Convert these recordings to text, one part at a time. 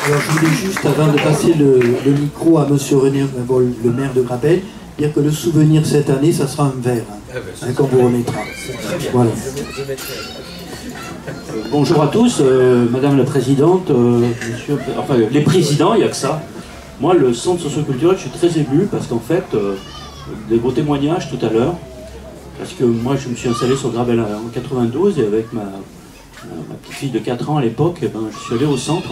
Alors je voulais juste, avant de passer le micro à monsieur René Vol, le maire de Grabel, dire que le souvenir cette année, ça sera un verre, qu'on vous remettra. Voilà. Bonjour à tous, madame la présidente, monsieur, enfin les présidents, il n'y a que ça. Moi, le centre socioculturel, je suis très ému parce qu'en fait, des beaux témoignages tout à l'heure, parce que moi je me suis installé sur Grabel en 92 et avec ma petite fille de 4 ans à l'époque, eh ben, je suis allé au centre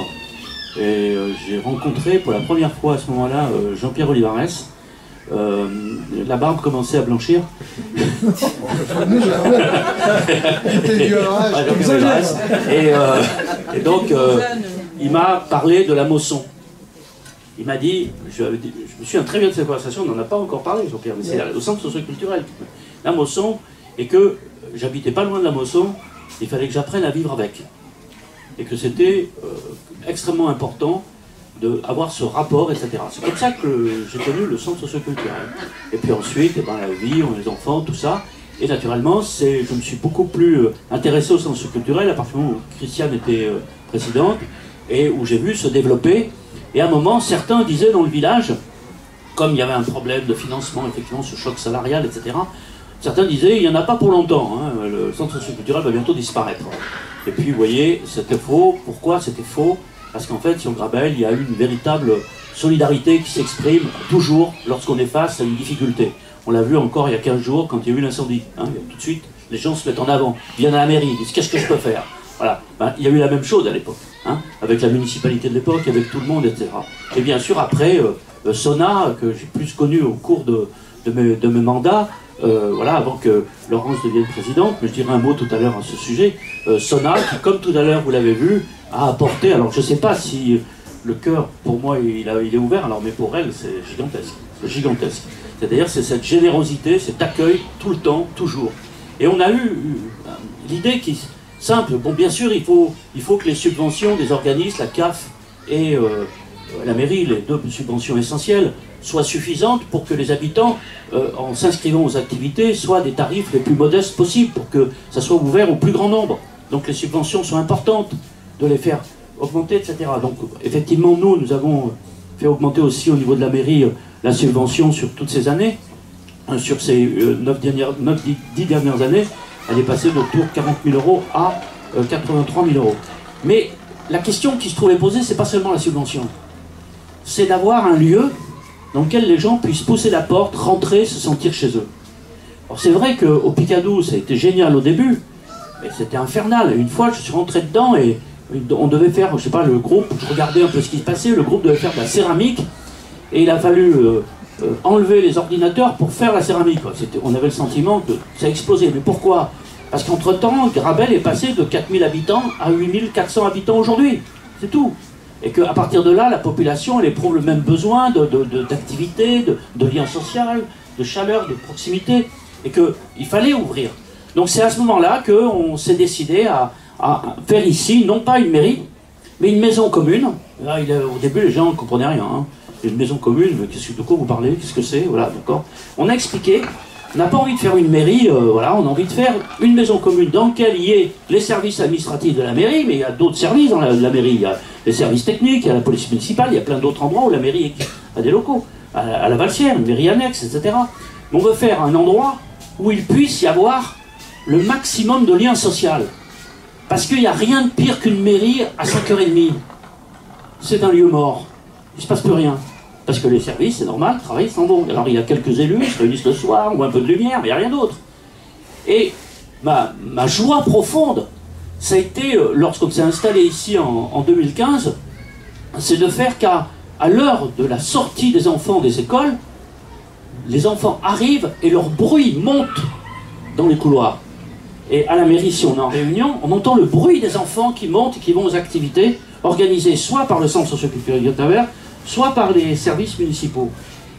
et j'ai rencontré pour la première fois à ce moment-là Jean-Pierre Olivares. La barbe commençait à blanchir. Et donc il m'a parlé de la moisson. Il m'a dit, je me souviens très bien de cette conversation, on n'en a pas encore parlé, Jean-Pierre, mais c'est au centre socioculturel, la moisson, et que j'habitais pas loin de la moisson, il fallait que j'apprenne à vivre avec. Et que c'était extrêmement important d'avoir ce rapport, etc. C'est comme ça que j'ai connu le centre socioculturel. Et puis ensuite, eh ben, la vie, les enfants, tout ça. Et naturellement, je me suis beaucoup plus intéressé au centre socioculturel à partir du moment où Christiane était présidente et où j'ai vu se développer. Et à un moment, certains disaient dans le village, comme il y avait un problème de financement, effectivement, ce choc salarial, etc., certains disaient, il n'y en a pas pour longtemps, hein, le centre socioculturel va bientôt disparaître. Et puis, vous voyez, c'était faux. Pourquoi c'était faux? Parce qu'en fait, sur Grabel, il y a eu une véritable solidarité qui s'exprime toujours lorsqu'on est face à une difficulté. On l'a vu encore il y a 15 jours, quand il y a eu l'incendie. Hein, tout de suite, les gens se mettent en avant, viennent à la mairie, disent, qu'est-ce que je peux faire? Voilà. Ben, il y a eu la même chose à l'époque, hein, avec la municipalité de l'époque, avec tout le monde, etc. Et bien sûr, après, Sona, que j'ai plus connu au cours de mes mandats, voilà, avant que Laurence devienne présidente, mais je dirai un mot tout à l'heure à ce sujet, Sona, qui, comme tout à l'heure, vous l'avez vu, a apporté, alors je ne sais pas si le cœur, pour moi, il est ouvert, alors, mais pour elle, c'est gigantesque. C'est gigantesque. C'est-à-dire, c'est cette générosité, cet accueil, tout le temps, toujours. Et on a eu l'idée qui simple, bon, bien sûr, il faut que les subventions des organismes, la CAF et la mairie, les deux subventions essentielles, soient suffisantes pour que les habitants, en s'inscrivant aux activités, soient des tarifs les plus modestes possibles, pour que ça soit ouvert au plus grand nombre. Donc les subventions sont importantes, de les faire augmenter, etc. Donc effectivement, nous avons fait augmenter aussi au niveau de la mairie la subvention sur toutes ces années. Sur ces 10 dernières années, elle est passée d'autour de 40 000 € à 83 000 €. Mais la question qui se trouvait posée, c'est pas seulement la subvention. C'est d'avoir un lieu dans lequel les gens puissent pousser la porte, rentrer, se sentir chez eux. Alors c'est vrai qu'au Picadou, ça a été génial au début, mais c'était infernal. Une fois, je suis rentré dedans et on devait faire, je sais pas, le groupe, je regardais un peu ce qui se passait, le groupe devait faire de la céramique, et il a fallu enlever les ordinateurs pour faire la céramique. On avait le sentiment que ça explosait. Mais pourquoi? Parce qu'entre-temps, Grabel est passé de 4000 habitants à 8400 habitants aujourd'hui. C'est tout. Et qu'à partir de là, la population, elle éprouve le même besoin d'activité, de lien social, de chaleur, de proximité, et qu'il fallait ouvrir. Donc c'est à ce moment-là qu'on s'est décidé à faire ici, non pas une mairie, mais une maison commune. Là, au début, les gens ne comprenaient rien. Hein. Une maison commune, mais de quoi vous parlez? Qu'est-ce que c'est? Voilà, d'accord. On a expliqué, on n'a pas envie de faire une mairie, voilà, on a envie de faire une maison commune dans laquelle il y ait les services administratifs de la mairie, mais il y a d'autres services dans la mairie. Il y a les services techniques, il y a la police municipale, il y a plein d'autres endroits où la mairie a des locaux. À la Valsière, une mairie annexe, etc. Mais on veut faire un endroit où il puisse y avoir le maximum de liens sociaux. Parce qu'il n'y a rien de pire qu'une mairie à 5h30. C'est un lieu mort. Il ne se passe plus rien. Parce que les services, c'est normal, travaillent sans bon. Alors il y a quelques élus, ils se réunissent le soir, ou un peu de lumière, mais il n'y a rien d'autre. Et ma joie profonde, ça a été, lorsqu'on s'est installé ici en 2015, c'est de faire qu'à l'heure de la sortie des enfants des écoles, les enfants arrivent et leur bruit monte dans les couloirs. Et à la mairie, si on est en réunion, on entend le bruit des enfants qui montent et qui vont aux activités organisées soit par le centre socioculturel de Taverne, soit par les services municipaux.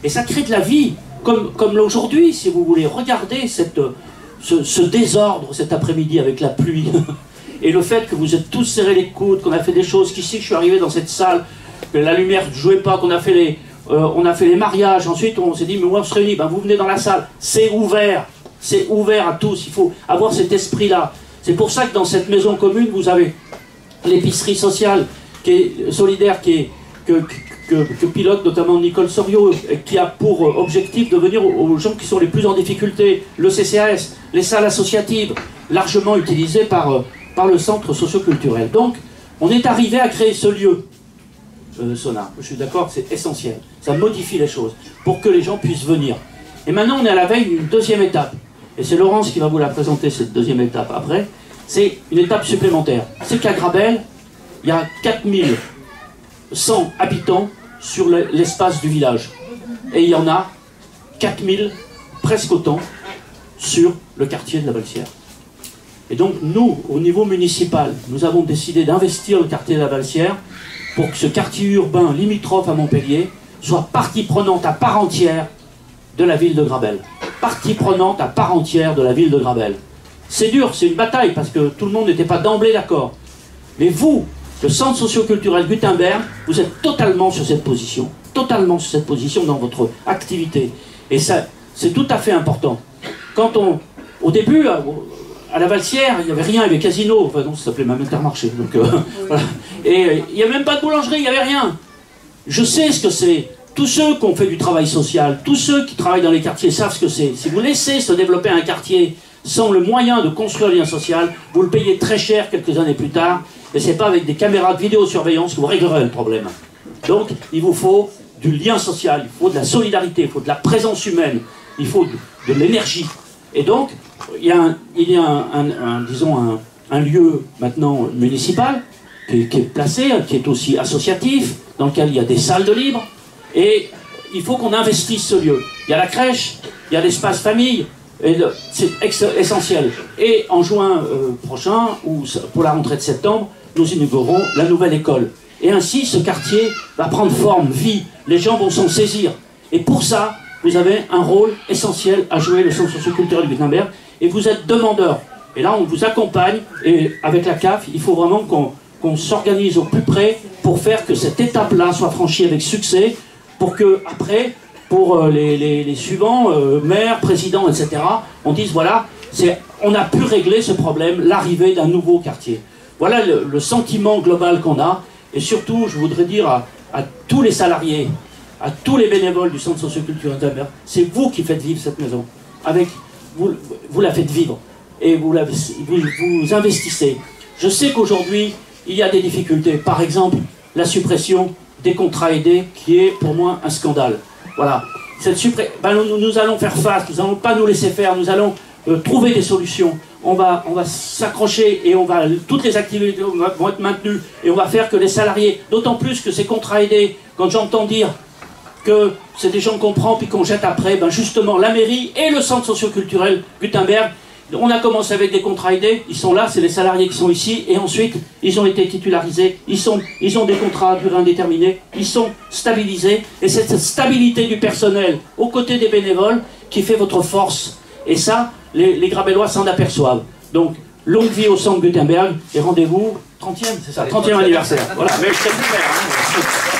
Et ça crée de la vie, comme aujourd'hui, si vous voulez. Regardez ce désordre cet après-midi avec la pluie, et le fait que vous êtes tous serrés les coudes, qu'on a fait des choses, qu'ici je suis arrivé dans cette salle, que la lumière ne jouait pas, qu'on a fait les mariages, ensuite on s'est dit, mais on se réunit, ben vous venez dans la salle, c'est ouvert à tous, il faut avoir cet esprit-là. C'est pour ça que dans cette maison commune, vous avez l'épicerie sociale, solidaire que pilote notamment Nicole Soriot, qui a pour objectif de venir aux gens qui sont les plus en difficulté, le CCAS, les salles associatives, largement utilisées par le centre socioculturel. Donc, on est arrivé à créer ce lieu, Sona. Je suis d'accord, c'est essentiel. Ça modifie les choses pour que les gens puissent venir. Et maintenant, on est à la veille d'une deuxième étape. Et c'est Laurence qui va vous la présenter, cette deuxième étape après. C'est une étape supplémentaire. C'est qu'à Grabel, il y a 4100 habitants sur l'espace du village. Et il y en a 4000, presque autant, sur le quartier de la Valsière. Et donc nous, au niveau municipal, nous avons décidé d'investir le quartier de la Valsière pour que ce quartier urbain limitrophe à Montpellier soit partie prenante à part entière de la ville de Grabel. Partie prenante à part entière de la ville de Grabel. C'est dur, c'est une bataille, parce que tout le monde n'était pas d'emblée d'accord. Mais vous, le centre socioculturel Gutenberg, vous êtes totalement sur cette position. Totalement sur cette position dans votre activité. Et ça, c'est tout à fait important. Quand au début, à la Valsière, il n'y avait rien, il y avait casino. Enfin non, ça s'appelait même Intermarché. Donc, voilà. Et il n'y avait même pas de boulangerie, il n'y avait rien. Je sais ce que c'est. Tous ceux qui ont fait du travail social, tous ceux qui travaillent dans les quartiers savent ce que c'est. Si vous laissez se développer un quartier sans le moyen de construire le lien social, vous le payez très cher quelques années plus tard, et c'est pas avec des caméras de vidéosurveillance que vous réglerez le problème. Donc, il vous faut du lien social, il faut de la solidarité, il faut de la présence humaine, il faut de l'énergie. Et donc, il y a un lieu maintenant municipal qui est placé, qui est aussi associatif, dans lequel il y a des salles de libre, et il faut qu'on investisse ce lieu. Il y a la crèche, il y a l'espace famille, c'est essentiel. Et en juin prochain, ou pour la rentrée de septembre, nous inaugurerons la nouvelle école. Et ainsi, ce quartier va prendre forme, vie, les gens vont s'en saisir. Et pour ça, vous avez un rôle essentiel à jouer, le centre socioculturel Gutenberg, et vous êtes demandeur. Et là, on vous accompagne, et avec la CAF, il faut vraiment qu'on s'organise au plus près pour faire que cette étape-là soit franchie avec succès, pour que, après, pour les suivants, maires, présidents, etc., on dise, voilà, on a pu régler ce problème, l'arrivée d'un nouveau quartier. Voilà le sentiment global qu'on a, et surtout, je voudrais dire à tous les salariés, à tous les bénévoles du centre socioculturel Gutenberg, c'est vous qui faites vivre cette maison. Vous la faites vivre, et vous investissez. Je sais qu'aujourd'hui, il y a des difficultés. Par exemple, la suppression des contrats aidés, qui est pour moi un scandale. Voilà. Nous allons faire face, nous n'allons pas nous laisser faire, nous allons trouver des solutions. On va s'accrocher et toutes les activités vont être maintenues, et on va faire que les salariés, d'autant plus que ces contrats aidés, quand j'entends dire que c'est des gens qu'on prend puis qu'on jette après, justement la mairie et le centre socioculturel Gutenberg, on a commencé avec des contrats aidés, ils sont là, c'est les salariés qui sont ici, et ensuite ils ont été titularisés, ils ont des contrats à durée indéterminée, ils sont stabilisés, et c'est cette stabilité du personnel aux côtés des bénévoles qui fait votre force. Et ça, les Grabellois s'en aperçoivent. Donc, longue vie au centre Gutenberg, et rendez-vous 30e, c'est ça, 30e anniversaire. Voilà, mais je sais plus faire, hein.